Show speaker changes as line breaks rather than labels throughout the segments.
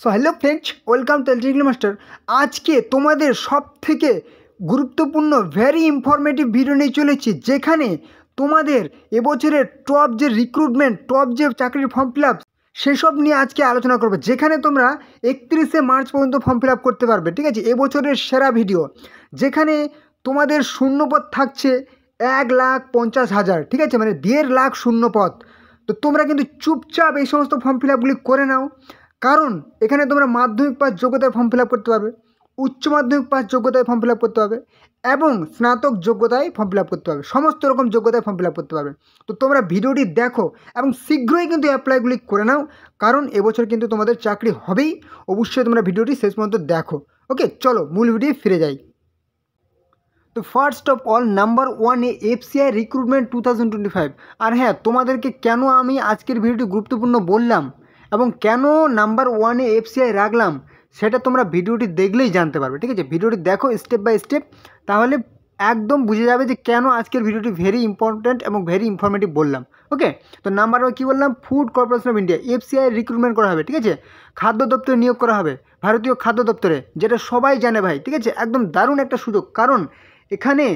So hello friends, welcome to এলটিক্লি master. আজকে তোমাদের সব থেকে গুরুত্বপূর্ণ ভেরি ইনফরমেটিভ ভিডিও নিয়ে চলেছি, যেখানে তোমাদের এবছরের টপ যে রিক্রুটমেন্ট, টপ যে চাকরির ফর্ম ফিল আপ সেসব নিয়ে আজকে আলোচনা করবে, যেখানে তোমরা 31শে মার্চ পর্যন্ত ফর্ম ফিল আপ করতে পারবে। ঠিক আছে, এবছরের সেরা ভিডিও, যেখানে তোমাদের শূন্যপদ থাকছে 1,50,000। ঠিক আছে, মানে 1.5 লাখ শূন্যপদ। তো তোমরা কিন্তু চুপচাপ এই সমস্ত ফর্ম ফিল আপগুলি করে নাও, কারণ এখানে তোমরা মাধ্যমিক পাস যোগ্যতায় ফর্ম ফিল আপ করতে পারবে, উচ্চ মাধ্যমিক পাস যোগ্যতায় ফর্ম ফিল আপ করতে পারবে এবং স্নাতক যোগ্যতায় ফর্ম ফিল আপ করতে পারবে, সমস্ত রকম যোগ্যতায় ফর্ম ফিল আপ করতে পারবে। তো তোমরা ভিডিওটি দেখো এবং শীঘ্রই কিন্তু অ্যাপ্লাইগুলি করে নাও, কারণ এবছর কিন্তু তোমাদের চাকরি হবেই। অবশ্যই তোমরা ভিডিওটি শেষ পর্যন্ত দেখো। ওকে, চলো মূল ভিডিও ফিরে যাই। তো ফার্স্ট অফ অল, নাম্বার 1-এ FCI রিক্রুটমেন্ট 2025। আর হ্যাঁ, তোমাদেরকে কেন আমি আজকের ভিডিওটি গুরুত্বপূর্ণ বললাম এবং কেন নাম্বার 1-এ FCI রাখলাম, সেটা তোমরা ভিডিওটি দেখলেই জানতে পারবে। ঠিক আছে, ভিডিওটি দেখো স্টেপ বাই স্টেপ, তাহলে একদম বুঝে যাবে যে কেন আজকের ভিডিওটি ভেরি ইম্পর্ট্যান্ট এবং ভেরি ইনফরমেটিভ বললাম। ওকে, তো নাম্বার 1 কী বললাম? Food corporation of India, FCI recruitment করা হবে। ঠিক আছে, খাদ্য দপ্তরে নিয়োগ করা হবে, ভারতীয় খাদ্য দপ্তরে, যেটা সবাই জানে ভাই। ঠিক আছে, একদম দারুণ একটা সুযোগ, কারণ এখানে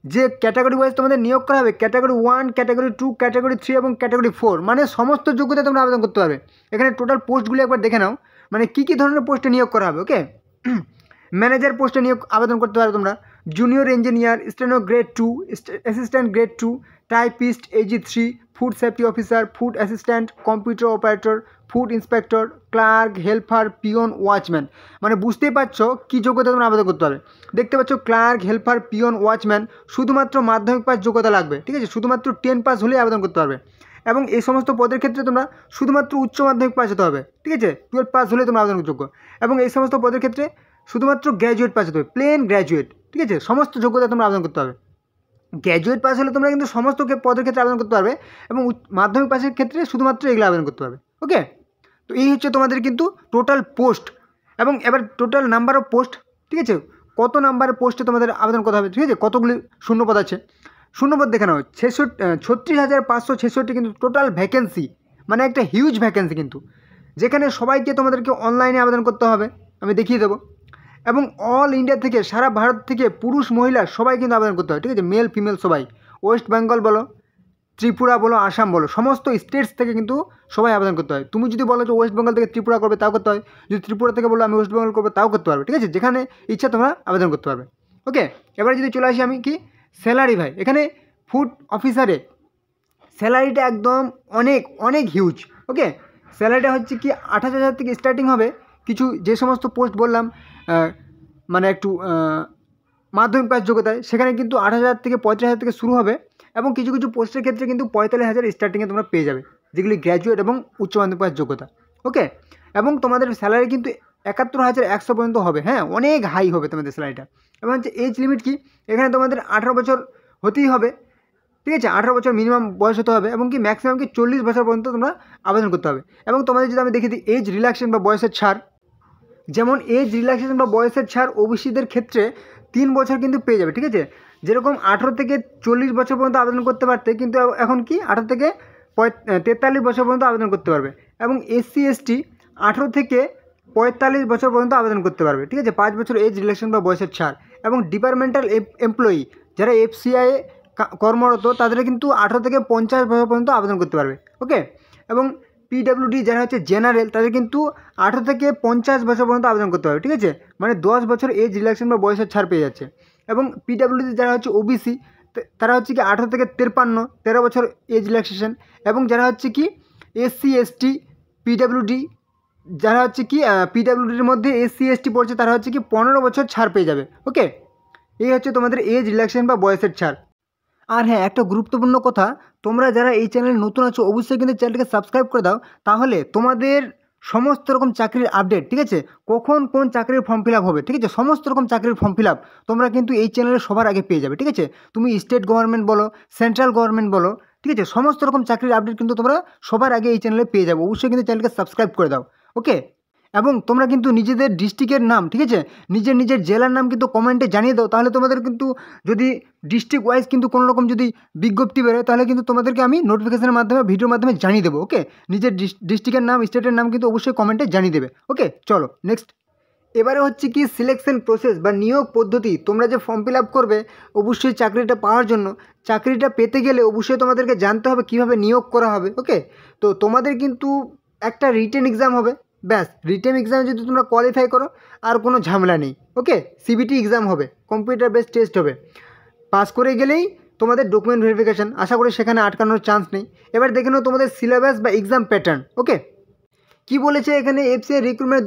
যে ক্যাটাগরি ওয়াইজ তোমাদের নিয়োগ করা হবে, ক্যাটাগরি 1, ক্যাটাগরি 2, ক্যাটাগরি 3 এবং ক্যাটাগরি 4, মানে সমস্ত যোগ্যতায় তোমরা আবেদন করতে পারবে। এখানে টোটাল পোস্টগুলি একবার দেখে নাও, মানে কী কী ধরনের পোস্টে নিয়োগ করা হবে। ওকে, ম্যানেজার পোস্টে নিয়োগ আবেদন করতে পারবে তোমরা, junior engineer, steno grade 2, assistant grade 2, typist AG 3, food safety officer, food assistant, computer operator, food inspector, clerk, helper, peon, watchman. মানে বুঝতেই পারছো কী যোগ্যতা তোমরা আবেদন করতে হবে। দেখতে পাচ্ছ ক্লার্ক, হেল্পার, পিয়ন, ওয়াচম্যান, শুধুমাত্র মাধ্যমিক পাস যোগ্যতা লাগবে। ঠিক আছে, শুধুমাত্র 10 পাস হলেই আবেদন করতে পারবে। এবং এই সমস্ত পদের ক্ষেত্রে তোমরা শুধুমাত্র উচ্চ মাধ্যমিক পাস হতে হবে। ঠিক আছে, 12 পাস হলে তোমরা আবেদনযোগ্য। এবং এই সমস্ত পদের ক্ষেত্রে শুধুমাত্র গ্র্যাজুয়েট পাস হতে হবে, প্লেন গ্র্যাজুয়েট। ঠিক আছে, সমস্ত যোগ্যতা তোমরা আবেদন করতে হবে। গ্র্যাজুয়েট পাস হলে তোমরা কিন্তু সমস্ত পদের ক্ষেত্রে আবেদন করতে পারবে এবং মাধ্যমিক পাসের ক্ষেত্রে শুধুমাত্র এগুলো আবেদন করতে পারবে। ওকে, তো এই হচ্ছে তোমাদের কিন্তু টোটাল পোস্ট এবং এবার টোটাল নাম্বার অফ পোস্ট। ঠিক আছে, কত নাম্বারের পোস্টে তোমাদের আবেদন করতে হবে। ঠিক আছে, কতগুলি শূন্যপদ আছে, শূন্যপদ দেখে নাও। 36,566 কিন্তু টোটাল ভ্যাকেন্সি, মানে একটা হিউজ ভ্যাকেন্সি কিন্তু, যেখানে সবাইকে তোমাদেরকে অনলাইনে আবেদন করতে হবে, আমি দেখিয়ে দেবো। এবং অল ইন্ডিয়া থেকে, সারা ভারত থেকে পুরুষ মহিলা সবাই কিন্তু আবেদন করতে হয়। ঠিক আছে, মেল ফিমেল সবাই, ওয়েস্ট বেঙ্গল বলো, ত্রিপুরা বলো, আসাম বলো, সমস্ত স্টেটস থেকে কিন্তু সবাই আবেদন করতে হয়। তুমি যদি বলো যে ওয়েস্ট বেঙ্গল থেকে ত্রিপুরা করবে, তাও করতে হয়। যদি ত্রিপুরা থেকে বলো আমি ওয়েস্ট বেঙ্গল করবো, তাও করতে পারবে। ঠিক আছে, যেখানে ইচ্ছা তোমরা আবেদন করতে পারবে। ওকে, এবারে যদি চলে আসি আমি কি স্যালারি ভাই, এখানে ফুড অফিসারে স্যালারিটা একদম অনেক অনেক হিউজ। ওকে, স্যালারিটা হচ্ছে কি 28,000 থেকে স্টার্টিং হবে। কিছু যে সমস্ত পোস্ট বললাম মানে একটু মাধ্যমিক পাস যোগ্যতায়, সেখানে কিন্তু 28,000 থেকে 35,000 থেকে শুরু হবে। এবং কিছু কিছু পোস্টের ক্ষেত্রে কিন্তু 45,000 স্টার্টিংয়ে তোমরা পেয়ে যাবে, যেগুলি গ্র্যাজুয়েট এবং উচ্চ মাধ্যমিক পাস যোগ্যতা। ওকে, এবং তোমাদের স্যালারি কিন্তু 71,100 পর্যন্ত হবে। হ্যাঁ, অনেক হাই হবে তোমাদের স্যালারিটা। এবং হচ্ছে এজ লিমিট কি, এখানে তোমাদের 18 বছর হতেই হবে। ঠিক আছে, 18 বছর মিনিমাম বয়স হতে হবে এবং কি ম্যাক্সিমাম কি 40 বছর পর্যন্ত তোমরা আবেদন করতে হবে। এবং তোমাদের যদি আমি দেখে দিই এজ রিল্যাক্সেশন বা বয়সের ছাড়, যেমন এজ রিল্যাক্সেশন বা বয়সের ছাড় ওবিসিদের ক্ষেত্রে 3 বছর কিন্তু পেয়ে যাবে। ঠিক আছে, যেরকম 18 থেকে 40 বছর পর্যন্ত আবেদন করতে পারতে, কিন্তু এখন কি 18 থেকে 43 বছর পর্যন্ত আবেদন করতে পারবে। এবং SC ST 18 থেকে 45 বছর পর্যন্ত আবেদন করতে পারবে। ঠিক আছে, 5 বছর এজ রিল্যাক্সেশন বা বয়সের ছাড়। এবং ডিপার্টমেন্টাল এমপ্লয়ি যারা FCI কর্মরত, তাদের কিন্তু 18 থেকে 50 বছর পর্যন্ত আবেদন করতে পারবে। ওকে, এবং PWD যারা হচ্ছে জেনারেল, তাদের কিন্তু 18 থেকে 50 বছর পর্যন্ত আবেদন করতে হবে। ঠিক আছে, মানে 10 বছর এজ রিল্যাক্সেশন বা বয়সের ছাড় পেয়ে যাচ্ছে। এবং PWD যারা হচ্ছে OBC, তারা হচ্ছে কি 18 থেকে 53, 13 বছর এজ রিল্যাক্সেশন। এবং যারা হচ্ছে কি SC ST PWD, যারা হচ্ছে কি PWDর মধ্যে SC ST পড়ছে, তারা হচ্ছে কি 15 বছর ছাড় পেয়ে যাবে। ওকে, এই হচ্ছে তোমাদের এজ রিল্যাক্সেশন বা বয়সের ছাড়। আর হ্যাঁ, একটা গুরুত্বপূর্ণ কথা, তোমরা যারা এই চ্যানেলে নতুন আছো অবশ্যই কিন্তু চ্যানেলটাকে সাবস্ক্রাইব করে দাও, তাহলে তোমাদের সমস্ত রকম চাকরির আপডেট, ঠিক আছে, কখন কোন চাকরির ফর্ম ফিল আপ হবে, ঠিক আছে, সমস্ত রকম চাকরির ফর্ম ফিল আপ তোমরা কিন্তু এই চ্যানেলে সবার আগে পেয়ে যাবে। ঠিক আছে, তুমি স্টেট গভর্নমেন্ট বলো, সেন্ট্রাল গভর্নমেন্ট বলো, ঠিক আছে, সমস্ত রকম চাকরির আপডেট কিন্তু তোমরা সবার আগে এই চ্যানেলে পেয়ে যাবে। অবশ্যই কিন্তু চ্যানেলকে সাবস্ক্রাইব করে দাও। ওকে, এবং তোমরা কিন্তু নিজেদের ডিস্ট্রিক্টের নাম, ঠিক আছে, নিজের জেলার নাম কিন্তু কমেন্টে জানিয়ে দাও। তাহলে তোমাদের কিন্তু যদি ডিস্ট্রিক্ট ওয়াইজ কিন্তু কোনো রকম যদি বিজ্ঞপ্তি বেরোয় তাহলে কিন্তু তোমাদেরকে আমি নোটিফিকেশনের মাধ্যমে ভিডিওর মাধ্যমে জানিয়ে দেবো। ওকে, নিজের ডিস্ট্রিক্টের নাম, স্টেটের নাম কিন্তু অবশ্যই কমেন্টে জানিয়ে দেবে। ওকে, চলো নেক্সট। এবারে হচ্ছে কি সিলেকশন প্রসেস বা নিয়োগ পদ্ধতি। তোমরা যে ফর্ম ফিল আপ করবে অবশ্যই চাকরিটা পাওয়ার জন্য, চাকরিটা পেতে গেলে অবশ্যই তোমাদেরকে জানতে হবে কীভাবে নিয়োগ করা হবে। ওকে, তো তোমাদের কিন্তু একটা রিটেন এক্সাম হবে, ব্যাস। রিটেন এক্সামে যদি তোমরা কোয়ালিফাই করো আর কোনো ঝামেলা নেই। ওকে, সিবিটি এক্সাম হবে, কম্পিউটার বেসড টেস্ট হবে, পাস করে গেলেই তোমাদের ডকুমেন্ট ভেরিফিকেশান। আশা করি সেখানে আটকানোর চান্স নেই। এবার দেখে নাও তোমাদের সিলেবাস বা এক্সাম প্যাটার্ন। ওকে, কি বলেছে এখানে এফসিআই রিক্রুটমেন্ট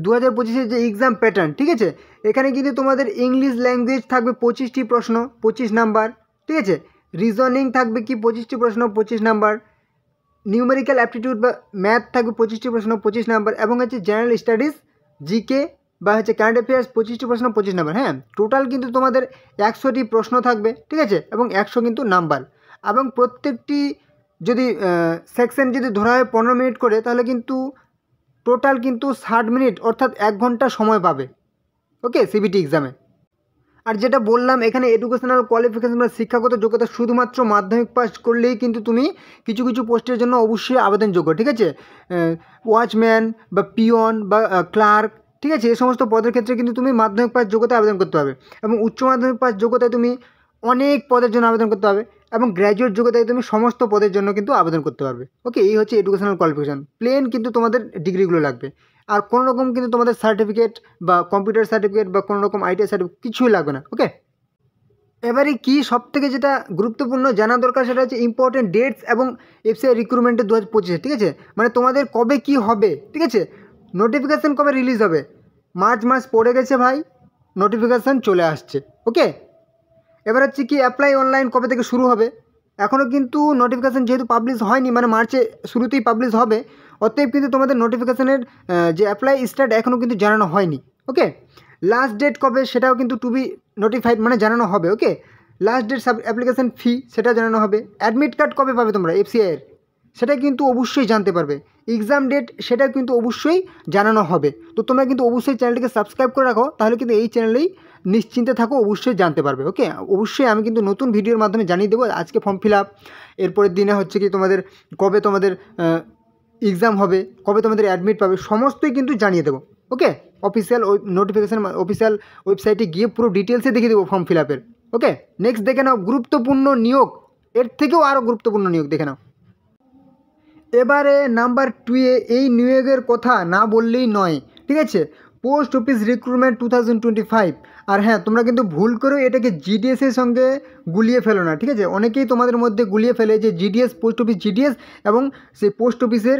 2025-এর যে এক্সাম প্যাটার্ন, ঠিক আছে, এখানে কিন্তু তোমাদের ইংলিশ ল্যাঙ্গুয়েজ থাকবে 25টি প্রশ্ন, 25 নাম্বার, ঠিক আছে। রিজনিং থাকবে কি 25টি প্রশ্ন, 25 নাম্বার। নিউমেরিক্যাল অ্যাপটিটিউড বা ম্যাথ থাকবে 25টি প্রশ্ন, 25 নাম্বার। এবং হচ্ছে জেনারেল স্টাডিজ, জিকে বা হচ্ছে কারেন্ট অ্যাফেয়ার্স 25টি প্রশ্ন, 25 নাম্বার। হ্যাঁ, টোটাল কিন্তু তোমাদের 100টি প্রশ্ন থাকবে, ঠিক আছে, এবং 100 কিন্তু নাম্বার। এবং প্রত্যেকটি যদি সেকশন যদি ধরা হয় 15 মিনিট করে, তাহলে কিন্তু টোটাল কিন্তু 60 মিনিট অর্থাৎ 1 ঘন্টা সময় পাবে। ওকে, সিবিটি এক্সামে। আর যেটা বললাম এখানে এডুকেশনাল কোয়ালিফিকেশন বা শিক্ষাগত যোগ্যতা শুধুমাত্র মাধ্যমিক পাস করলেই কিন্তু তুমি কিছু পোস্টের জন্য অবশ্যই আবেদনযোগ্য, ঠিক আছে। ওয়াচম্যান বা পিয়ন বা ক্লার্ক, ঠিক আছে, এই সমস্ত পদের ক্ষেত্রে কিন্তু তুমি মাধ্যমিক পাস যোগ্যতায় আবেদন করতে হবে। এবং উচ্চ মাধ্যমিক পাস যোগ্যতায় তুমি অনেক পদের জন্য আবেদন করতে হবে। এবং গ্র্যাজুয়েট যোগ্যতায় তুমি সমস্ত পদের জন্য কিন্তু আবেদন করতে পারবে। ওকে, এই হচ্ছে এডুকেশনাল কোয়ালিফিকেশান। প্লেন কিন্তু তোমাদের ডিগ্রিগুলো লাগবে, আর কোনো রকম কিন্তু তোমাদের সার্টিফিকেট বা কম্পিউটার সার্টিফিকেট বা কোনো রকম আইটিআই সার্টিফিকেট কিছুই লাগবে না। ওকে, এবারে কি সবথেকে যেটা গুরুত্বপূর্ণ জানা দরকার সেটা হচ্ছে ইম্পর্টেন্ট ডেটস এবং এফসিআই রিক্রুটমেন্টের 2025, ঠিক আছে, মানে তোমাদের কবে কি হবে, ঠিক আছে। নোটিফিকেশান কবে রিলিজ হবে? মার্চ মাস পড়ে গেছে ভাই, নোটিফিকেশান চলে আসছে। ওকে, এবার হচ্ছে কি অ্যাপ্লাই অনলাইন কবে থেকে শুরু হবে? এখনও কিন্তু নোটিফিকেশান যেহেতু পাবলিশ হয়নি, মানে মার্চে শুরুতেই পাবলিশ হবে, অতএব কিন্তু তোমাদের নোটিফিকেশানের যে অ্যাপ্লাই স্টার্ট এখনও কিন্তু জানানো হয়নি। ওকে, লাস্ট ডেট কবে সেটাও কিন্তু টু বি নোটিফাইড, মানে জানানো হবে। ওকে, লাস্ট ডেট অ্যাপ্লিকেশান ফি সেটা জানানো হবে। অ্যাডমিট কার্ড কবে পাবে তোমরা এফসিআইয়ের, সেটা কিন্তু অবশ্যই জানতে পারবে। এক্সাম ডেট সেটা কিন্তু অবশ্যই জানানো হবে। তো তোমরা কিন্তু অবশ্যই চ্যানেলটিকে সাবস্ক্রাইব করে রাখো, তাহলে কিন্তু এই চ্যানেলেই নিশ্চিন্তে থাকো, অবশ্যই জানতে পারবে। ওকে, অবশ্যই আমি কিন্তু নতুন ভিডিওর মাধ্যমে জানিয়ে দেবো আজকে ফর্ম ফিল আপ, এরপরের দিনে হচ্ছে কি তোমাদের কবে তোমাদের এক্সাম হবে, কবে তোমাদের অ্যাডমিট পাবে, সমস্তই কিন্তু জানিয়ে দেবো। ওকে, অফিসিয়াল ওই নোটিফিকেশান অফিসিয়াল ওয়েবসাইটে গিয়ে পুরো ডিটেলসে দেখিয়ে দেবো ফর্ম ফিল আপের। ওকে, নেক্সট দেখে নাও গুরুত্বপূর্ণ নিয়োগ, এর থেকেও আরও গুরুত্বপূর্ণ নিয়োগ দেখে নাও। এবারে নাম্বার 2-এ এই নিয়োগের কথা না বললেই নয়, ঠিক আছে, পোস্ট অফিস রিক্রুটমেন্ট 2025। আর হ্যাঁ, তোমরা কিন্তু ভুল করেও এটাকে জিডিএসের সঙ্গে গুলিয়ে ফেলো না, ঠিক আছে। অনেকেই তোমাদের মধ্যে গুলিয়ে ফেলে যে জিডিএস, পোস্ট অফিস জিডিএস, এবং সেই পোস্ট অফিসের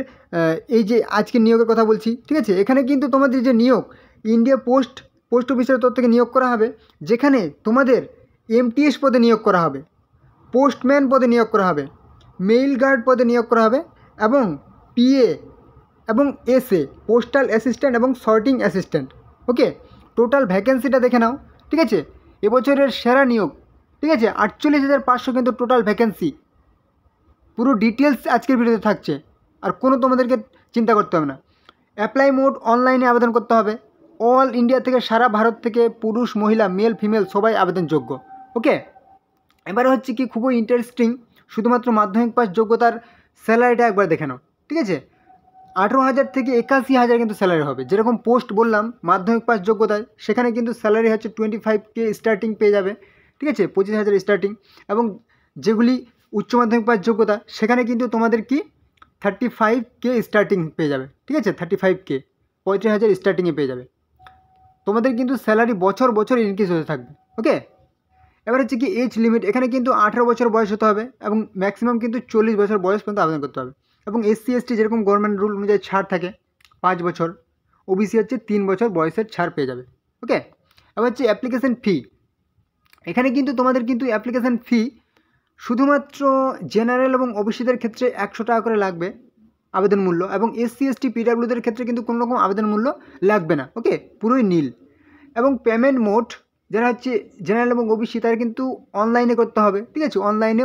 এই যে আজকে নিয়োগের কথা বলছি, ঠিক আছে, এখানে কিন্তু তোমাদের যে নিয়োগ ইন্ডিয়া পোস্ট অফিসের তরফ থেকে নিয়োগ করা হবে, যেখানে তোমাদের এমটিএস পদে নিয়োগ করা হবে, পোস্টম্যান পদে নিয়োগ করা হবে, মেইল গার্ড পদে নিয়োগ করা হবে, এবং পিএ এবং এসএ পোস্টাল অ্যাসিস্ট্যান্ট এবং সর্টিং অ্যাসিস্ট্যান্ট। ওকে, টোটাল ভ্যাকেন্সিটা দেখে নাও, ঠিক আছে। এবছরের সেরা নিয়োগ, ঠিক আছে, 48,500 কিন্তু টোটাল ভ্যাকেন্সি। পুরো ডিটেলস আজকের ভিডিওতে থাকছে, আর কোনো তোমাদেরকে চিন্তা করতে হবে না। অ্যাপ্লাই মোড অনলাইনে আবেদন করতে হবে। অল ইন্ডিয়া থেকে, সারা ভারত থেকে পুরুষ মহিলা মেল ফিমেল সবাই আবেদনযোগ্য। ওকে, এবারে হচ্ছে কি খুবই ইন্টারেস্টিং, শুধুমাত্র মাধ্যমিক পাস যোগ্যতার স্যালারিটা একবার দেখে নাও, ঠিক আছে। 18,000 থেকে 81,000 কিন্তু স্যালারি হবে। যেরকম পোস্ট বললাম মাধ্যমিক পাস যোগ্যতায়, সেখানে কিন্তু স্যালারি হচ্ছে 25K স্টার্টিং পেয়ে যাবে, ঠিক আছে, 25,000 স্টার্টিং। এবং যেগুলি উচ্চ মাধ্যমিক পাস যোগ্যতা, সেখানে কিন্তু তোমাদের কি 35K স্টার্টিং পেয়ে যাবে, ঠিক আছে, 35K 35,000 স্টার্টিংয়ে পেয়ে যাবে। তোমাদের কিন্তু স্যালারি বছর বছর ইনক্রিজ হতে থাকবে। ওকে, এবার হচ্ছে কি এজ লিমিট, এখানে কিন্তু 18 বছর বয়স হতে হবে, এবং ম্যাক্সিমাম কিন্তু 40 বছর বয়স পর্যন্ত আবেদন করতে হবে। এবং SC ST যেরকম গভর্নমেন্ট রুল অনুযায়ী ছাড় থাকে 5 বছর, ওবিসি হচ্ছে 3 বছর বয়সের ছাড় পেয়ে যাবে। ওকে, এবার হচ্ছে অ্যাপ্লিকেশান ফি, এখানে কিন্তু তোমাদের কিন্তু অ্যাপ্লিকেশান ফি শুধুমাত্র জেনারেল এবং ওবিসিদের ক্ষেত্রে 100 টাকা করে লাগবে আবেদন মূল্য, এবং SC ST PWদের ক্ষেত্রে কিন্তু কোনো রকম আবেদন মূল্য লাগবে না। ওকে, পুরোই নীল। এবং পেমেন্ট মোড, যারা হচ্ছে জেনারেল এবং ওবিসি তারা কিন্তু অনলাইনে করতে হবে, ঠিক আছে, অনলাইনে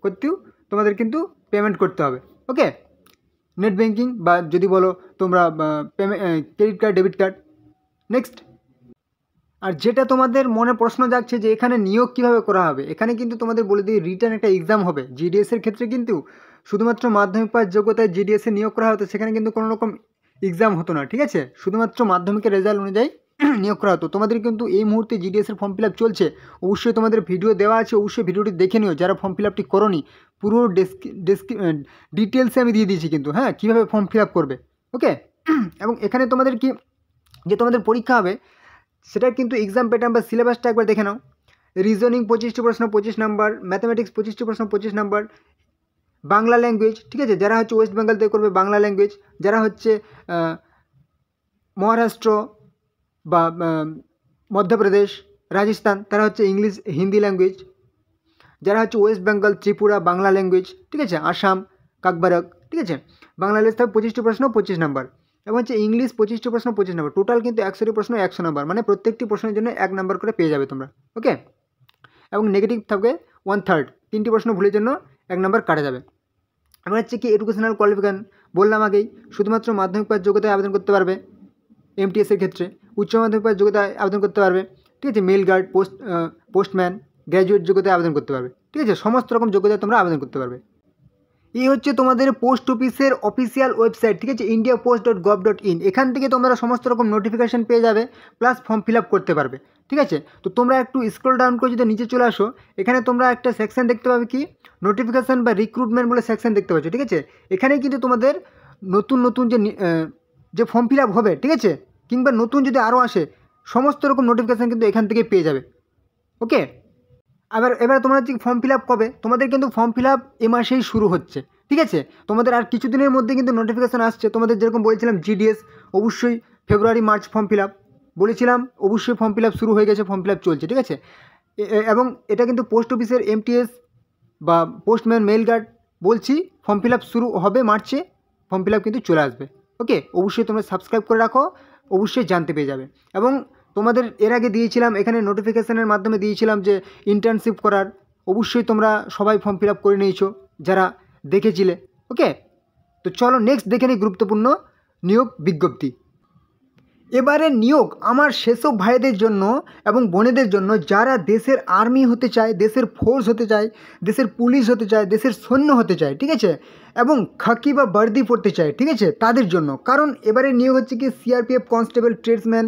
করতেও তোমাদের কিন্তু পেমেন্ট করতে হবে। ওকে, নেট ব্যাঙ্কিং বা যদি বলো তোমরা credit card, debit card. Next, আর যেটা তোমাদের মনে প্রশ্ন জাগছে যে এখানে নিয়োগ কীভাবে করা হবে, এখানে কিন্তু তোমাদের বলে দিই রিটার্ন একটা এক্সাম হবে। জিডিএসের ক্ষেত্রে কিন্তু শুধুমাত্র মাধ্যমিক পাস যোগ্যতায় জিডিএসে নিয়োগ করা হতো, সেখানে কিন্তু কোনো রকম এক্সাম হতো না, ঠিক আছে? শুধুমাত্র মাধ্যমিকের রেজাল্ট অনুযায়ী নিয়োগ করা হতো। তোমাদের কিন্তু এই মুহূর্তে জিডিএসের ফর্ম ফিল আপ চলছে, অবশ্যই তোমাদের ভিডিও দেওয়া আছে, অবশ্যই ভিডিওটি দেখে নিও যারা ফর্ম ফিল আপটি করোনি। পুরো ডিটেলসে আমি দিয়ে দিয়েছি কিন্তু, হ্যাঁ, কীভাবে ফর্ম ফিল আপ করবে, ওকে? এবং এখানে তোমাদের কি যে তোমাদের পরীক্ষা হবে সেটার কিন্তু এক্সাম প্যাটার্ন বা সিলেবাসটা একবার দেখে নাও। রিজনিং 25টি প্রশ্ন 25 নাম্বার, ম্যাথামেটিক্স 25টি প্রশ্ন 25 নাম্বার, বাংলা ল্যাঙ্গুয়েজ, ঠিক আছে, যারা হচ্ছে ওয়েস্ট বেঙ্গল থেকে করবে বাংলা ল্যাঙ্গুয়েজ, যারা হচ্ছে মহারাষ্ট্র বা মধ্যপ্রদেশ, রাজস্থান, তারা হচ্ছে ইংলিশ হিন্দি ল্যাঙ্গুয়েজ, যারা হচ্ছে ওয়েস্ট বেঙ্গল, ত্রিপুরা বাংলা ল্যাঙ্গুয়েজ, ঠিক আছে, আসাম কাকবারক, ঠিক আছে, বাংলা ল্যাঙ্গুয়েজ থাকবে 25টি প্রশ্ন 25 নাম্বার, এবং হচ্ছে ইংলিশ 25টি প্রশ্ন 25 নাম্বার, টোটাল কিন্তু 100টি প্রশ্ন 100 নাম্বার, মানে প্রত্যেকটি প্রশ্নের জন্য 1 নাম্বার করে পেয়ে যাবে তোমরা, ওকে? এবং নেগেটিভ থাকবে 1/3, 3টি প্রশ্ন ভুলের জন্য 1 নাম্বার কাটা যাবে। এবং হচ্ছে কি এডুকেশনাল কোয়ালিফিকেশন বললাম আগেই, শুধুমাত্র মাধ্যমিক পাস যোগ্যতায় আবেদন করতে পারবে এমটিএসের ক্ষেত্রে, উচ্চ মাধ্যমিক পাস যোগ্যতায় আবেদন করতে পারবে, ঠিক আছে, মেল গার্ড, পোস্টম্যান, গ্র্যাজুয়েট যোগ্যতায় আবেদন করতে পারবে, ঠিক আছে, সমস্ত রকম যোগ্যতায় তোমরা আবেদন করতে পারবে। এই হচ্ছে তোমাদের পোস্ট অফিসের অফিসিয়াল ওয়েবসাইট, ঠিক আছে, indiapost.gov.in, এখান থেকে তোমরা সমস্ত রকম নোটিফিকেশান পেয়ে যাবে, প্লাস ফর্ম ফিল আপ করতে পারবে, ঠিক আছে? তো তোমরা একটু স্ক্রল ডাউন করে যদি নিচে চলে আসো, এখানে তোমরা একটা সেকশন দেখতে পাবে কি নোটিফিকেশান বা রিক্রুটমেন্ট বলে সেকশন দেখতে পাচ্ছ, ঠিক আছে? এখানে কিন্তু তোমাদের নতুন নতুন যে ফর্ম ফিল আপ হবে, ঠিক আছে, কিংবা নতুন যদি আরও আসে সমস্ত রকম নোটিফিকেশান কিন্তু এখান থেকে পেয়ে যাবে, ওকে? এবার তোমরা হচ্ছে ফর্ম ফিল আপ কবে, তোমাদের কিন্তু ফর্ম ফিল আপ এ মাসেই শুরু হচ্ছে, ঠিক আছে? তোমাদের আর কিছুদিনের মধ্যে কিন্তু নোটিফিকেশান আসছে। তোমাদের যেরকম বলেছিলাম জিডিএস অবশ্যই February March form fill up বলেছিলাম, অবশ্যই ফর্ম ফিল আপ শুরু হয়ে গেছে, ফর্ম ফিল আপ চলছে, ঠিক আছে? এবং এটা কিন্তু পোস্ট অফিসের এমটিএস বা পোস্টম্যান, মেল গার্ড বলছি, ফর্ম ফিল আপ শুরু হবে মার্চে, ফর্ম ফিল আপ কিন্তু চলে আসবে, ওকে? অবশ্যই তোমরা সাবস্ক্রাইব করে রাখো, অবশ্যই জানতে পেয়ে যাবে। এবং তোমাদের এর আগে দিয়েছিলাম এখানে নোটিফিকেশানের মাধ্যমে দিয়েছিলাম যে ইন্টার্নশিপ করার, অবশ্যই তোমরা সবাই ফর্ম ফিল আপ করে নিয়েছো যারা দেখেছিলে, ওকে? তো চলো নেক্সট দেখে নিই গুরুত্বপূর্ণ নিয়োগ বিজ্ঞপ্তি। এবারে নিয়োগ আমার সেসব ভাইদের জন্য এবং বোনেদের জন্য যারা দেশের আর্মি হতে চায়, দেশের ফোর্স হতে চায়, দেশের পুলিশ হতে চায়, দেশের সৈন্য হতে চায়, ঠিক আছে, এবং খাকি বা বর্দি পড়তে চায়, ঠিক আছে, তাদের জন্য। কারণ এবারে নিয়োগ হচ্ছে কি সিআরপিএফ কনস্টেবল ট্রেডসম্যান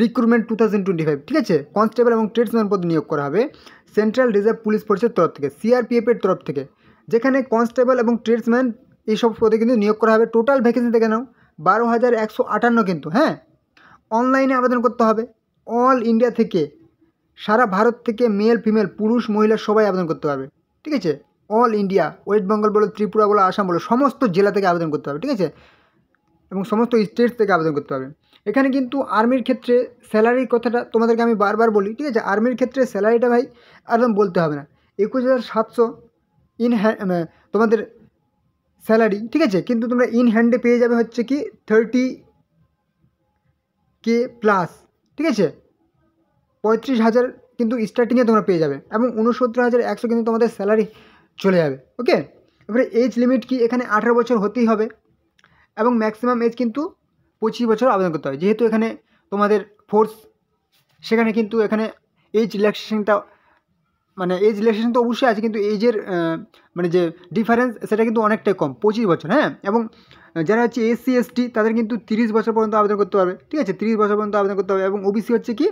রিক্রুটমেন্ট 2025, ঠিক আছে, কনস্টেবল এবং ট্রেডসম্যান পদে নিয়োগ করা হবে সেন্ট্রাল রিজার্ভ পুলিশ ফোর্সের তরফ থেকে, সিআরপিএফের তরফ থেকে, যেখানে কনস্টেবল এবং ট্রেডসম্যান এইসব পদে কিন্তু নিয়োগ করা হবে। টোটাল ভ্যাকেন্সি দেখে নাও 12,158 কিন্তু, হ্যাঁ, অনলাইনে আবেদন করতে হবে। অল ইন্ডিয়া থেকে, সারা ভারত থেকে মেল ফিমেল পুরুষ মহিলা সবাই আবেদন করতে পারবে, ঠিক আছে? অল ইন্ডিয়া, ওয়েস্ট বেঙ্গল বলো, ত্রিপুরা বলো, আসাম বলো, সমস্ত জেলা থেকে আবেদন করতে হবে, ঠিক আছে, এবং সমস্ত স্টেট থেকে আবেদন করতে হবে। এখানে কিন্তু আর্মির ক্ষেত্রে স্যালারির কথাটা তোমাদেরকে আমি বারবার বলি, ঠিক আছে, আর্মির ক্ষেত্রে স্যালারিটা ভাই একদম বলতে হবে না, 21,700 ইন হ্যান্ড তোমাদের স্যালারি, ঠিক আছে, কিন্তু তোমরা ইন হ্যান্ডে পেয়ে যাবে হচ্ছে কি 30K প্লাস, ঠিক আছে, 35,000 কিন্তু স্টার্টিংয়ে তোমরা পেয়ে যাবে, এবং 69,100 কিন্তু তোমাদের স্যালারি চলে যাবে, ওকে? এবারে এজ লিমিট কি, এখানে 18 বছর হতেই হবে, এবং ম্যাক্সিমাম এজ কিন্তু 25 বছর আবেদন করতে হবে, যেহেতু এখানে তোমাদের ফোর্স, সেখানে কিন্তু এখানে এজ রিল্যাক্সেশনটা, মানে এজ রিল্যাক্সেশন তো অবশ্যই আছে, কিন্তু এজের মানে যে ডিফারেন্স সেটা কিন্তু অনেকটাই কম, 25 বছর, হ্যাঁ। এবং যারা হচ্ছে এসসি এসটি তাদের কিন্তু 30 বছর পর্যন্ত আবেদন করতে পারবে, ঠিক আছে, 30 বছর পর্যন্ত আবেদন করতে হবে, এবং ওবিসি হচ্ছে কি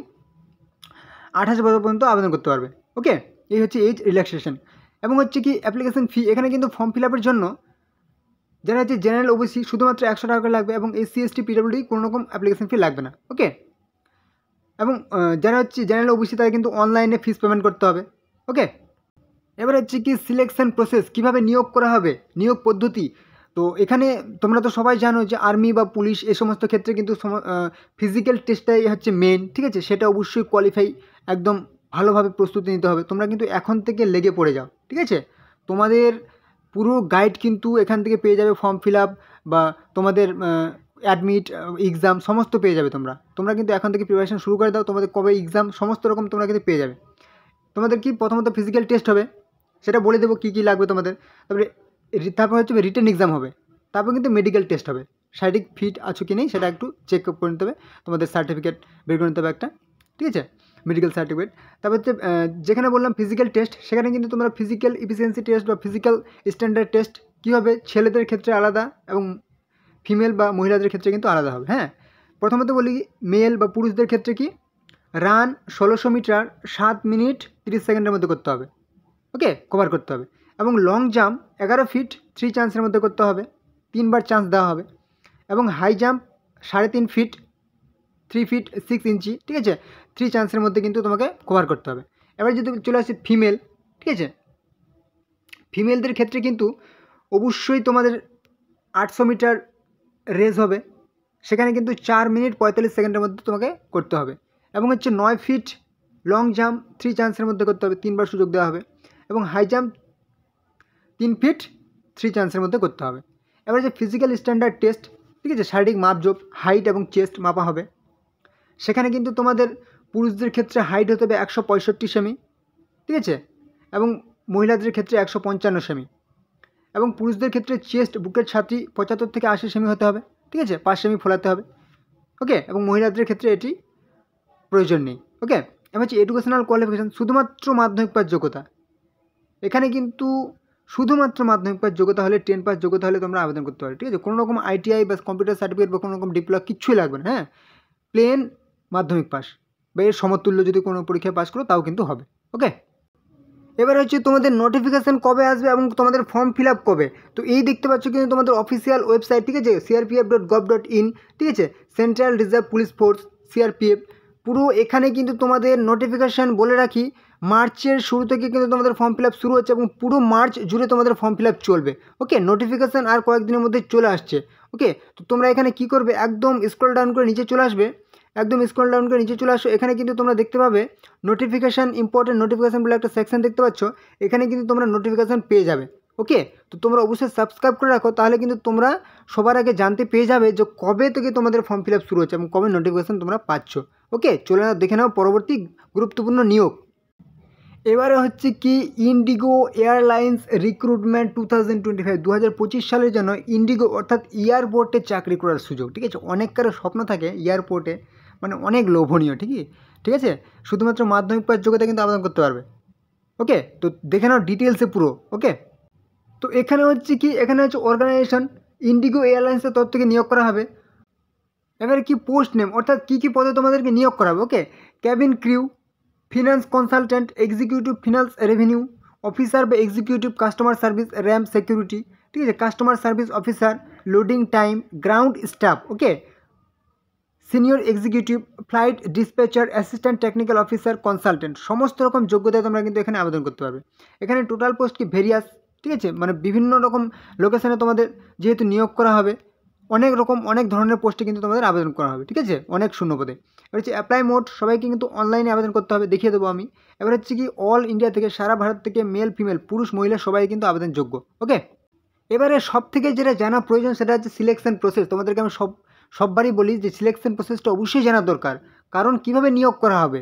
28 বছর পর্যন্ত আবেদন করতে পারবে, ওকে? এই হচ্ছে এজ রিল্যাক্সেশন। এবং হচ্ছে কি অ্যাপ্লিকেশন ফি, এখানে কিন্তু ফর্ম ফিল আপের জন্য যারা হচ্ছে জেনারেল ওবিসি শুধুমাত্র 100 টাকা করে লাগবে, এবং এসসি এসটি পিডব্লিউডি কোনো রকম অ্যাপ্লিকেশন ফি লাগবে না, ওকে? এবং যারা হচ্ছে জেনারেল ওবিসি তাদের কিন্তু অনলাইনে ফিস পেমেন্ট করতে হবে, ওকে? এবার হচ্ছে কি সিলেকশন প্রসেস, কীভাবে নিয়োগ করা হবে, নিয়োগ পদ্ধতি। তো এখানে তোমরা তো সবাই জানো যে আর্মি বা পুলিশ এ সমস্ত ক্ষেত্রে কিন্তু ফিজিক্যাল টেস্টটাই হচ্ছে মেন, ঠিক আছে, সেটা অবশ্যই কোয়ালিফাই একদম ভালোভাবে প্রস্তুতি নিতে হবে। তোমরা কিন্তু এখন থেকে লেগে পড়ে যাও, ঠিক আছে? তোমাদের পুরো গাইড কিন্তু এখান থেকে পেয়ে যাবে, ফর্ম ফিল আপ বা তোমাদের অ্যাডমিট, এক্সাম সমস্ত পেয়ে যাবে। তোমরা কিন্তু এখন থেকে প্রিপারেশন শুরু করে দাও, তোমাদের কবে এক্সাম সমস্ত রকম তোমরা কিন্তু পেয়ে যাবে। তোমাদের কি প্রথমত ফিজিক্যাল টেস্ট হবে, সেটা বলে দেবো কী কী লাগবে তোমাদের, তারপর হচ্ছে রিটেন এক্সাম হবে, তারপর কিন্তু মেডিকেল টেস্ট হবে, শারীরিক ফিট আছো কি নেই সেটা একটু চেক আপ করে নিতে হবে, তোমাদের সার্টিফিকেট বের করে নিতে হবে একটা, ঠিক আছে, মেডিকেল সার্টিফিকেট। তারপর হচ্ছে যেখানে বললাম ফিজিক্যাল টেস্ট, সেখানে কিন্তু তোমরা ফিজিক্যাল এফিসিয়েন্সি টেস্ট বা ফিজিক্যাল স্ট্যান্ডার্ড টেস্ট কী হবে, ছেলেদের ক্ষেত্রে আলাদা এবং ফিমেল বা মহিলাদের ক্ষেত্রে কিন্তু আলাদা হবে। হ্যাঁ, প্রথমত বলি মেল বা পুরুষদের ক্ষেত্রে কি রান 1600 মিটার 7 মিনিট 30 সেকেন্ডের মধ্যে করতে হবে, ওকে, কভার করতে হবে। এবং লং জাম্প 11 ফিট 3 চান্সের মধ্যে করতে হবে, 3বার চান্স দেওয়া হবে। এবং হাই জাম্প 3.5 ফিট 3 ফিট 6 ইঞ্চি, ঠিক আছে, 3 চান্সের মধ্যে কিন্তু তোমাকে কভার করতে হবে। এবার যদি চলে আসে ফিমেল, ঠিক আছে, ফিমেলদের ক্ষেত্রে কিন্তু অবশ্যই তোমাদের 800 মিটার রেস হবে, সেখানে কিন্তু 4 মিনিট 45 সেকেন্ডের মধ্যে তোমাকে করতে হবে। এবং হচ্ছে 9 ফিট লং জাম্প 3 চান্সের মধ্যে করতে হবে, 3বার সুযোগ দেওয়া হবে। এবং হাই জাম্প 3 ফিট 3 চান্সের মধ্যে করতে হবে। এবার যে ফিজিক্যাল স্ট্যান্ডার্ড টেস্ট, ঠিক আছে, শারীরিক মাপজোপ হাইট এবং চেস্ট মাপা হবে, সেখানে কিন্তু তোমাদের পুরুষদের ক্ষেত্রে হাইট হতে হবে 165 সেমি, ঠিক আছে, এবং মহিলাদের ক্ষেত্রে 155 সেমি। এবং পুরুষদের ক্ষেত্রে চেস্ট বুকের ছাতি 75 থেকে 80 সেমি হতে হবে, ঠিক আছে, 5 সেমি ফোলাতে হবে, ওকে। এবং মহিলাদের ক্ষেত্রে এটি প্রয়োজন নেই, ওকে। এবার হচ্ছে এডুকেশনাল কোয়ালিফিকেশান, শুধুমাত্র মাধ্যমিক পাস যোগ্যতা, এখানে কিন্তু শুধুমাত্র মাধ্যমিক পাস যোগ্যতা হলে 10 পাস যোগ্যতা হলে তোমরা আবেদন করতে পারো, ঠিক আছে, কোনো রকম আইটিআই বা কম্পিউটার সার্টিফিকেট বা কোনো রকম ডিপ্লোমা কিচ্ছুই লাগবে না। হ্যাঁ, প্লেন মাধ্যমিক পাস বা এর সমতুল্য যদি কোনো পরীক্ষায় পাস করো তাও কিন্তু হবে, ওকে। এবার হচ্ছে তোমাদের নোটিফিকেশান কবে আসবে এবং তোমাদের ফর্ম ফিল আপ কবে। তো এই দেখতে পাচ্ছ কিন্তু তোমাদের অফিসিয়াল ওয়েবসাইট, ঠিক আছে, crpf.gov.in, ঠিক আছে, central reserve police force CRPF. পুরো এখানে কিন্তু তোমাদের নোটিফিকেশান বলে রাখি মার্চের শুরু থেকে কিন্তু তোমাদের ফর্ম ফিল আপ শুরু হচ্ছে এবং পুরো মার্চ জুড়ে তোমাদের ফর্ম ফিল আপ চলবে, ওকে। নোটিফিকেশান আর কয়েকদিনের মধ্যে চলে আসছে, ওকে। তো তোমরা এখানে কি করবে, একদম স্ক্রল ডাউন করে নিচে চলে আসবে, একদম স্ক্রল ডাউন করে নিচে চলে আসো। এখানে কিন্তু তোমরা দেখতে পাবে নোটিফিকেশান, ইম্পর্টেন্ট নোটিফিকেশান বলে একটা সেকশন দেখতে পাচ্ছ, এখানে কিন্তু তোমরা নোটিফিকেশান পেয়ে যাবে, ওকে। তো তোমরা অবশ্যই সাবস্ক্রাইব করে রাখো, তাহলে কিন্তু তোমরা সবার আগে জানতে পেয়ে যাবে যে কবে থেকে তোমাদের ফর্ম ফিল আপ শুরু হচ্ছে এবং কবে নোটিফিকেশান তোমরা পাচ্ছ, ওকে। চলে নাও দেখে নাও পরবর্তী গুরুত্বপূর্ণ নিয়োগ। এবারে হচ্ছে কি ইন্ডিগো এয়ারলাইন্স রিক্রুটমেন্ট 2025, 2025 সালের জন্য ইন্ডিগো অর্থাৎ এয়ারপোর্টে চাকরি করার সুযোগ, ঠিক আছে। অনেক কারো স্বপ্ন থাকে এয়ারপোর্টে, মানে অনেক লোভনীয়, ঠিক আছে, শুধুমাত্র মাধ্যমিক পাস যোগ্যতা কিন্তু আবেদন করতে পারবে, ওকে। তো দেখে নাও ডিটেলসে পুরো, ওকে। তো এখানে হচ্ছে কি, এখানে হচ্ছে অর্গানাইজেশন ইন্ডিগো এয়ারলাইন্সের তরফ থেকে নিয়োগ করা হবে। এবারে কি পোস্ট নেম অর্থাৎ কী কী পদে তোমাদেরকে নিয়োগ করা হবে, okay. Cabin crew, finance consultant, executive finance revenue officer বা executive customer service ramp security, ঠিক আছে, customer service officer, loading time, ground staff, okay, senior executive, flight dispatcher, assistant technical officer, consultant, সমস্ত রকম যোগ্যতায় তোমরা কিন্তু এখানে আবেদন করতে পারবে। এখানে টোটাল পোস্ট কি ভেরিয়াস, ঠিক আছে, মানে বিভিন্ন রকম লোকেশানে তোমাদের যেহেতু নিয়োগ করা হবে, অনেক ধরনের পোস্টে কিন্তু তোমাদের আবেদন করা হবে, ঠিক আছে, অনেক শূন্যপদে। এবার হচ্ছে অ্যাপ্লাই মোড, সবাইকে কিন্তু অনলাইনে আবেদন করতে হবে, দেখিয়ে দেবো আমি। এবার হচ্ছে কি অল ইন্ডিয়া থেকে, সারা ভারত থেকে মেল ফিমেল পুরুষ মহিলা সবাই কিন্তু আবেদনযোগ্য, ওকে। এবারে সব থেকে যেটা জানা প্রয়োজন সেটা হচ্ছে সিলেকশন প্রসেস। তোমাদেরকে আমি সববারই বলি যে সিলেকশন প্রসেসটা অবশ্যই জানা দরকার, কারণ কিভাবে নিয়োগ করা হবে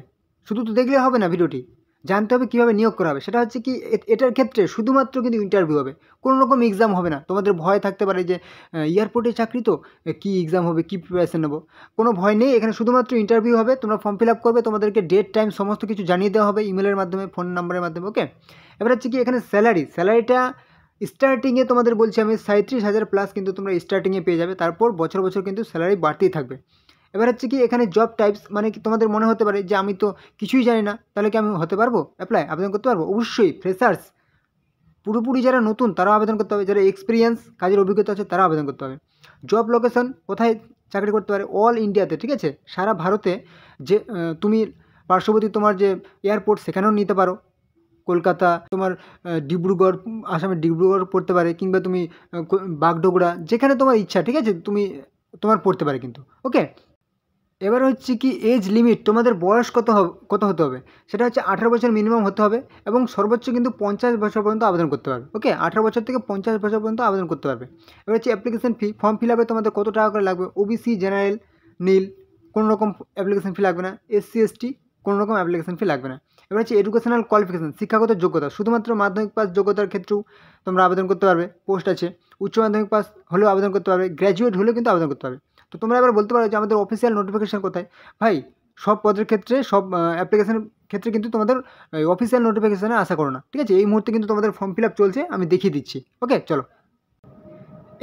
শুধু তো দেখলে হবে না, ভিডিওটি জানতে হবে কীভাবে নিয়োগ করা হবে। সেটা হচ্ছে কি এটার ক্ষেত্রে শুধুমাত্র কিন্তু ইন্টারভিউ হবে, কোনো রকম এক্সাম হবে না। তোমাদের ভয় থাকতে পারে যে এয়ারপোর্টে চাকরি তো কী এক্সাম হবে, কী প্রিপারেশন নেবো, কোনো ভয় নেই। এখানে শুধুমাত্র ইন্টারভিউ হবে, তোমরা ফর্ম ফিল আপ করবে, তোমাদেরকে ডেট টাইম সমস্ত কিছু জানিয়ে দেওয়া হবে ইমেলের মাধ্যমে, ফোন নাম্বারের মাধ্যমে, ওকে। এবার হচ্ছে কি এখানে স্যালারিটা স্টার্টিংয়ে তোমাদের বলছি আমি 37,000 প্লাস কিন্তু তোমরা স্টার্টিংয়ে পেয়ে যাবে, তারপর বছর বছর কিন্তু স্যালারি বাড়তেই থাকবে। এবার হচ্ছে কি এখানে জব টাইপস, মানে কি তোমাদের মনে হতে পারে যে আমি তো কিছুই জানি না, তাহলে কি আমি হতে পারবো আবেদন করতে পারবো? অবশ্যই ফ্রেশার্স, পুরোপুরি যারা নতুন তারাও আবেদন করতে হবে, যারা এক্সপিরিয়েন্স কাজের অভিজ্ঞতা আছে তারাও আবেদন করতে হবে। জব লোকেশন কোথায় চাকরি করতে পারে, অল ইন্ডিয়াতে, ঠিক আছে, সারা ভারতে। যে তুমি পার্শ্ববর্তী তোমার যে এয়ারপোর্ট সেখানেও নিতে পারো, কলকাতা, তোমার ডিব্রুগড়, আসামের ডিব্রুগড় পড়তে পারে, কিংবা তুমি বাগডোগরা, যেখানে তোমার ইচ্ছা, ঠিক আছে, তোমার পড়তে পারে কিন্তু, ওকে। এবার হচ্ছে কি এজ লিমিট, তোমাদের বয়স কত হতে হবে, সেটা হচ্ছে 18 বছর মিনিমাম হতে হবে এবং সর্বোচ্চ কিন্তু 50 বছর পর্যন্ত আবেদন করতে পারবে, ওকে। 18 বছর থেকে 50 বছর পর্যন্ত আবেদন করতে পারবে। এবার হচ্ছে অ্যাপ্লিকেশন ফি, ফর্ম ফিল আপে তোমাদের কত টাকা করে লাগবে, ওবিসি জেনারেল নীল কোনো রকম অ্যাপ্লিকেশন ফি লাগবে না, SC ST কোনো রকম অ্যাপ্লিকেশন ফি লাগবে না। এবার হচ্ছে এডুকেশনাল কোয়ালিফিকেশন, শিক্ষাগত যোগ্যতা, শুধুমাত্র মাধ্যমিক পাস যোগ্যতার ক্ষেত্রেও তোমরা আবেদন করতে পারবে, পোস্ট আছে। উচ্চ মাধ্যমিক পাস হলেও আবেদন করতে পারবে, গ্র্যাজুয়েট হলেও কিন্তু আবেদন করতে পারবে। তো তোমরা এবার বলতে পারো যে আমাদের অফিসিয়াল নোটিফিকেশন কোথায়? ভাই, সব পদের ক্ষেত্রে সব অ্যাপ্লিকেশনের ক্ষেত্রে কিন্তু তোমাদের অফিসিয়াল নোটিফিকেশানে আশা করো না, ঠিক আছে? এই মুহূর্তে কিন্তু তোমাদের ফর্ম ফিল আপ চলছে, আমি দেখিয়ে দিচ্ছি। ওকে, চলো।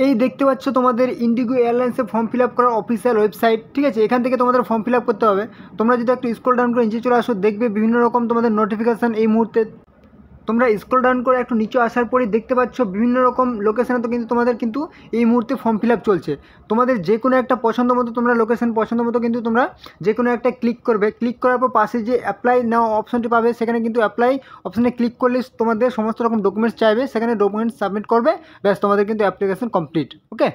এই দেখতে পাচ্ছ তোমাদের ইন্ডিগো এয়ারলাইন্সে ফর্ম ফিল আপ করার অফিসিয়াল ওয়েবসাইট, ঠিক আছে? এখান থেকে তোমাদের ফর্ম ফিল আপ করতে হবে। তোমরা যদি একটু স্ক্রল ডাউন করে নিচে চলে আসো, দেখবে বিভিন্ন রকম তোমাদের নোটিফিকেশান এই মুহূর্তে। তোমরা স্ক্রল ডাউন করে একটু নিচে আসার পরেই দেখতে পাচ্ছ বিভিন্ন রকম লোকেশানে তো কিন্তু তোমাদের কিন্তু এই মুহূর্তে ফর্ম ফিল আপ চলছে। তোমাদের যে কোনো একটা পছন্দ মতো তোমরা লোকেশান পছন্দ মতো কিন্তু তোমরা যে কোনো একটা ক্লিক করবে। ক্লিক করার পর পাশে যে অ্যাপ্লাই নাও অপশনটি পাবে, সেখানে কিন্তু অ্যাপ্লাই অপশানে ক্লিক করলে তোমাদের সমস্ত রকম ডকুমেন্টস চাইবে, সেখানে ডকুমেন্টস সাবমিট করবে, ব্যাস তোমাদের কিন্তু অ্যাপ্লিকেশন কমপ্লিট। ওকে,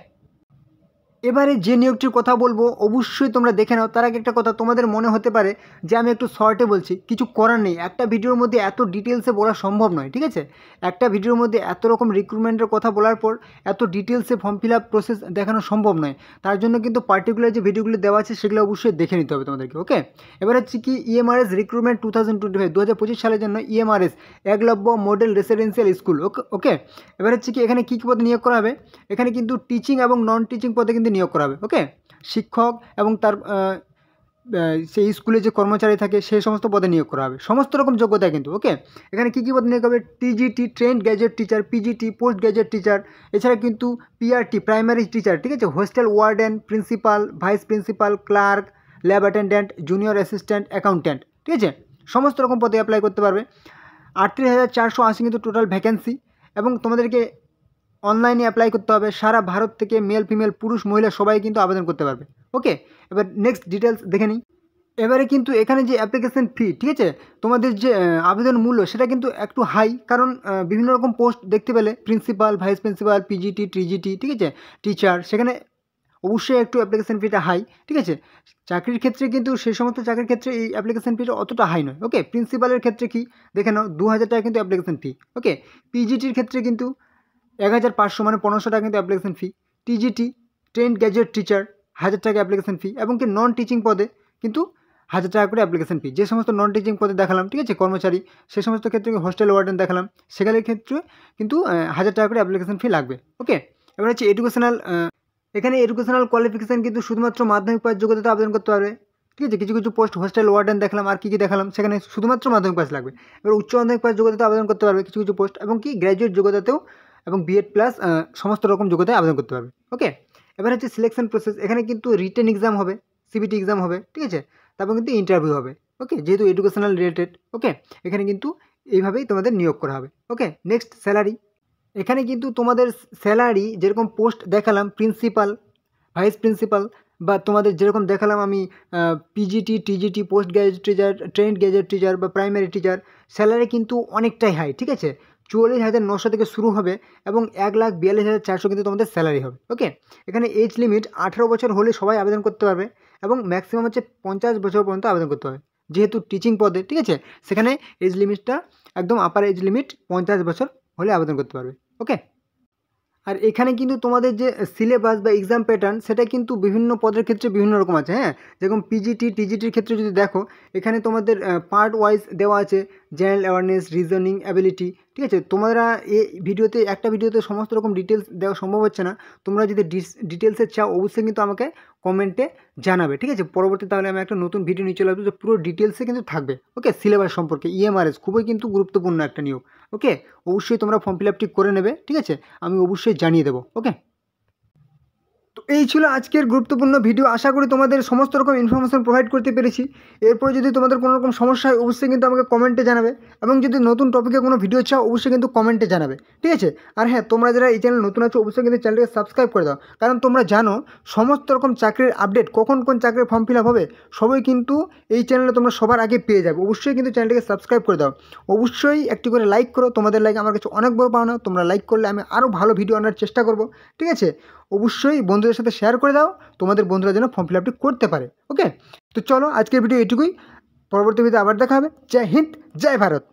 এবারে যে নিয়োগটির কথা বলবো অবশ্যই তোমরা দেখে নাও। তার আগে একটা কথা, তোমাদের মনে হতে পারে যে আমি একটু শর্টে বলছি, কিছু করার নেই, একটা ভিডিওর মধ্যে এত ডিটেলসে বলা সম্ভব নয়, ঠিক আছে? একটা ভিডিওর মধ্যে এত রকম রিক্রুটমেন্টের কথা বলার পর এত ডিটেলসে ফর্ম ফিল আপ প্রসেস দেখানো সম্ভব নয়। তার জন্য কিন্তু পার্টিকুলার যে ভিডিওগুলো দেওয়া আছে সেগুলো অবশ্যই দেখে নিতে হবে তোমাদেরকে। ওকে, এবার হচ্ছে কি ইএমআরএস রিক্রুটমেন্ট 2025 2025 সালের জন্য EMRS Eklavya model residential school. Okay, এবার হচ্ছে কি এখানে কী কী পদে নিয়োগ করা হবে? এখানে কিন্তু টিচিং এবং নন টিচিং পদে কিন্তু নিয়োগ করা হবে। ওকে, শিক্ষক এবং তার সেই স্কুলে যে কর্মচারী থাকে সেই সমস্ত পদে নিয়োগ করা হবে, সমস্ত রকম যোগ্যতা কিন্তু। ওকে, এখানে কী কী পদে নিয়োগ হবে? TGT trained graduate teacher, PGT post graduate teacher, এছাড়া কিন্তু পিআরটি প্রাইমারি টিচার, ঠিক আছে? Hostel warden, principal, vice principal, clerk, lab attendant, junior assistant, accountant, ঠিক আছে? সমস্ত রকম পদে অ্যাপ্লাই করতে পারবে। 38,480 কিন্তু টোটাল ভ্যাকেন্সি, এবং তোমাদেরকে অনলাইনে অ্যাপ্লাই করতে হবে। সারা ভারত থেকে মেল ফিমেল পুরুষ মহিলা সবাই কিন্তু আবেদন করতে পারবে। ওকে, এবার নেক্সট ডিটেলস দেখে নিই। এবারে কিন্তু এখানে যে অ্যাপ্লিকেশন ফি, ঠিক আছে, তোমাদের যে আবেদন মূল্য সেটা কিন্তু একটু হাই, কারণ বিভিন্ন রকম পোস্ট দেখতে পেলে, principal, vice principal, PGT, TGT, ঠিক আছে, টিচার, সেখানে অবশ্যই একটু অ্যাপ্লিকেশন ফিটা হাই, ঠিক আছে? চাকরির ক্ষেত্রে কিন্তু সেই সমস্ত চাকরির ক্ষেত্রে এই অ্যাপ্লিকেশন ফিটা অতটা হাই নয়। ওকে, প্রিন্সিপালের ক্ষেত্রে কি দেখে নাও, 2,000 টাকা কিন্তু অ্যাপ্লিকেশন ফি। ওকে, পিজিটির ক্ষেত্রে কিন্তু 1,500 মানে 1,500 টাকা কিন্তু application fee. TGT trained graduate teacher 1,000 টাকা অ্যাপ্লিকেশন ফি, এবং কি নন টিচিং পদে কিন্তু 1,000 টাকা করে অ্যাপ্লিকেশন ফি। যে সমস্ত নন টিচিং পদে দেখালাম, ঠিক আছে, কর্মচারী, সে সমস্ত ক্ষেত্রে হোস্টেল ওয়ার্ডেন দেখালাম, সেগুলোর ক্ষেত্রে কিন্তু 1,000 টাকা করে অ্যাপ্লিকেশন ফি লাগবে। ওকে, এবার হচ্ছে এডুকেশনাল, এখানে এডুকেশনাল কোয়ালিফিকেশান কিন্তু শুধুমাত্র মাধ্যমিক পাস যোগ্যতাতে আবেদন করতে পারবে, ঠিক আছে? কিছু কিছু পোস্ট হোস্টেল ওয়ার্ডেন দেখলাম, আর কী কী দেখালাম, সেখানে শুধুমাত্র মাধ্যমিক পাস লাগবে। এবার উচ্চ মাধ্যমিক পাস যোগ্যতাতে আবেদন করতে পারবে কিছু কিছু পোস্ট, এবং কি গ্র্যাজুয়েট যোগ্যতাতেও এবং বিএড প্লাস সমস্ত রকম যোগ্যতায় আবেদন করতে পারবে। ওকে, এবার হচ্ছে সিলেকশন প্রসেস। এখানে কিন্তু রিটেন এক্সাম হবে, সিবিটি এক্সাম হবে, ঠিক আছে? তারপর কিন্তু ইন্টারভিউ হবে। ওকে, যেহেতু এডুকেশনাল রিলেটেড। ওকে, এখানে কিন্তু এইভাবেই তোমাদের নিয়োগ করা হবে। ওকে, নেক্সট স্যালারি। এখানে কিন্তু তোমাদের স্যালারি যেরকম পোস্ট দেখালাম, প্রিন্সিপাল, ভাইস প্রিন্সিপাল, বা তোমাদের যেরকম দেখালাম আমি PGT, TGT, post graduate teacher, trend graduate teacher বা প্রাইমারি টিচার, স্যালারি কিন্তু অনেকটাই হাই, ঠিক আছে? 44,900 থেকে শুরু হবে, এবং 1,42,400 কিন্তু তোমাদের স্যালারি হবে। ওকে, এখানে এজ লিমিট 18 বছর হলে সবাই আবেদন করতে পারবে, এবং ম্যাক্সিমাম হচ্ছে 50 বছর পর্যন্ত আবেদন করতে হবে, যেহেতু টিচিং পদে, ঠিক আছে? সেখানে এজ লিমিটটা একদম আপার এজ লিমিট 50 বছর হলে আবেদন করতে পারবে। ওকে, আর এখানে কিন্তু তোমাদের যে সিলেবাস বা এক্সাম প্যাটার্ন সেটা কিন্তু বিভিন্ন পদের ক্ষেত্রে বিভিন্ন রকম আছে। হ্যাঁ, যেরকম পিজিটি, টিজিটির ক্ষেত্রে যদি দেখো, এখানে তোমাদের পার্ট ওয়াইজ দেওয়া আছে, জেনারেল অ্যাওয়ারনেস, রিজনিং অ্যাবিলিটি, ঠিক আছে? তোমরা এই ভিডিওতে একটা ভিডিওতে সমস্ত রকম ডিটেলস দেওয়া সম্ভব হচ্ছে না। তোমরা যদি ডিটেলসে চাও অবশ্যই কিন্তু আমাকে কমেন্টে জানাবে, ঠিক আছে? পরবর্তী তাহলে আমি একটা নতুন ভিডিও নিয়ে চলে আসবো, যে পুরো ডিটেলসে কিন্তু থাকবে। ওকে, সিলেবাস সম্পর্কে, ইএমআরএস খুবই কিন্তু গুরুত্বপূর্ণ একটা নিয়োগ। ওকে, অবশ্যই তোমরা ফর্ম ফিল আপটি করে নেবে, ঠিক আছে? আমি অবশ্যই জানিয়ে দেবো। ওকে, তো এই ছিল আজকের গুরুত্বপূর্ণ ভিডিও। আশা করি তোমাদের সমস্ত রকম ইনফরমেশন প্রোভাইড করতে পেরেছি। এরপরে যদি তোমাদের কোনো রকম সমস্যা হয় অবশ্যই কিন্তু আমাকে কমেন্টে জানাবে, এবং যদি নতুন টপিকে কোনো ভিডিও চাও অবশ্যই কিন্তু কমেন্টে জানাবে, ঠিক আছে? আর হ্যাঁ, তোমরা যারা এই চ্যানেল নতুন আছো অবশ্যই কিন্তু চ্যানেলকে সাবস্ক্রাইব করে দাও, কারণ তোমরা জানো সমস্ত রকম চাকরির আপডেট, কখন কোন চাকরির ফর্ম ফিল আপ হবে সবই কিন্তু এই চ্যানেলে তোমরা সবার আগে পেয়ে যাবে। অবশ্যই কিন্তু চ্যানেলটিকে সাবস্ক্রাইব করে দাও, অবশ্যই একটি করে লাইক করো। তোমাদের লাইক আমার কাছে অনেক বড় পাওনা। তোমরা লাইক করলে আমি আরও ভালো ভিডিও আনার চেষ্টা করব, ঠিক আছে? অবশ্যই বন্ধুদের সাথে শেয়ার করে দাও, তোমাদের বন্ধুরা যেন ফর্ম ফিল আপটি করতে পারে। ওকে, তো চলো আজকের ভিডিও এটুকুই, পরবর্তী ভিডিও আবার দেখা হবে। জয় হিন্দ, জয় ভারত।